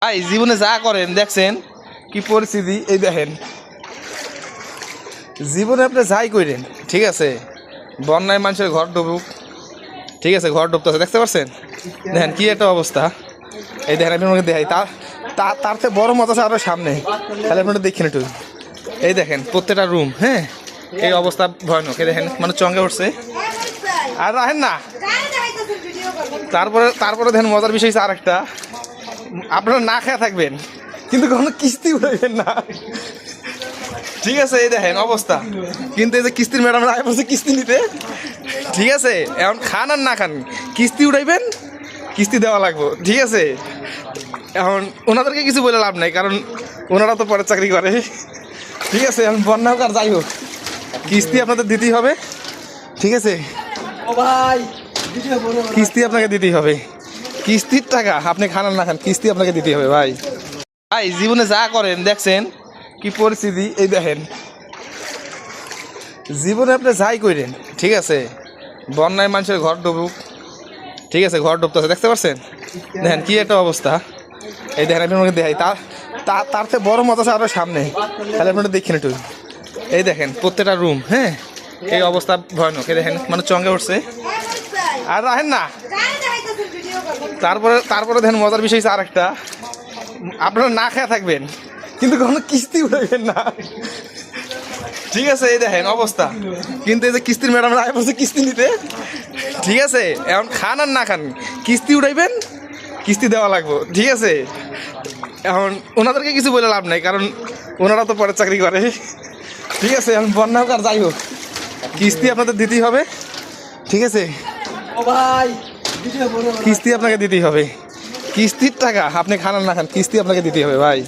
ভাই জীবনে যা করেন দেখছেন কি পরিস্থিতি, এই দেখেন জীবনে আপনি যাই করেন, ঠিক আছে, বন্যায় মানুষের ঘর ডুবুক, ঠিক আছে, ঘর ডুবতেছে দেখতে পাচ্ছেন, দেখেন কি একটা অবস্থা। এই দেখেন আপনি আমাকে দেখাই, তার থেকে বড় মত আছে আরো সামনে, তাহলে আপনারা দেখেন একটু। এই দেখেন প্রত্যেকটা রুম, হ্যাঁ, এই অবস্থা ভয়ানক। এই দেখেন মানে চঙ্গে উঠছে আর রাখেন না। তারপরে দেখেন মজার বিষয় হচ্ছে আরেকটা, আপনারা না খেয়ে থাকবেন কিন্তু কখনো কিস্তি উঠাইবেন না, ঠিক আছে। এই দেখেন অবস্থা, কিন্তু এই যে কিস্তির ম্যাডামরা আয় বলছে কিস্তি নিতে, ঠিক আছে, এখন খান আর না খান কিস্তি উঠাইবেন, কিস্তি দেওয়া লাগবে, ঠিক আছে। এখন ওনাদেরকে কিছু বলে লাভ নাই, কারণ ওনারা তো পরে চাকরি করে, ঠিক আছে। এখন বন্যা হোক আর যাই হোক কিস্তি আপনাদের দিতেই হবে, ঠিক আছে। কিস্তি আপনাকে দিতেই হবে, কিস্তির টাকা আপনি খান আর না খান কিস্তি আপনাকে দিতেই হবে ভাই। ভাই জীবনে যা করেন দেখছেন কি পরিস্থিতি, এই দেখেন জীবনে আপনি যাই করেন, ঠিক আছে, বন্যায় মানুষের ঘর ডুবুক, ঠিক আছে, ঘর ডুবতেছে দেখতে পাচ্ছেন, দেখেন কি একটা অবস্থা। এই দেখেন আপনি আমাকে দেখাই, তার থেকে বড় মত আছে আরো সামনে, তাহলে আপনারা দেখেন একটু। এই দেখেন প্রত্যেকটা রুম, হ্যাঁ, এই অবস্থা ভয়ানক। এই দেখেন মানে চঙ্গে উঠছে আর রাখেন না। তারপরে দেখেন মজার বিষয় হচ্ছে আরেকটা, আপনারা না খেয়ে থাকবেন কিন্তু কখনো কিস্তি উঠাইবেন না, ঠিক আছে। এই দেখেন অবস্থা, কিন্তু এই যে কিস্তির ম্যাডামরা আয় বলছে কিস্তি নিতে, ঠিক আছে। এখন খান আর না খান কিস্তি উঠাইবেন, কিস্তি দেওয়া লাগবে, ঠিক আছে। এখন ওনাদেরকে কিছু বলে লাভ নাই, কারণ ওনারা তো পরে চাকরি করে, ঠিক আছে। এখন বন্যা হোক আর যাই হোক কিস্তি আপনাদের দিতেই হবে, ঠিক আছে। কিস্তি আপনাকে দিতেই হবে, কিস্তির টাকা আপনি খান আর না খান কিস্তি আপনাকে দিতেই হবে ভাই।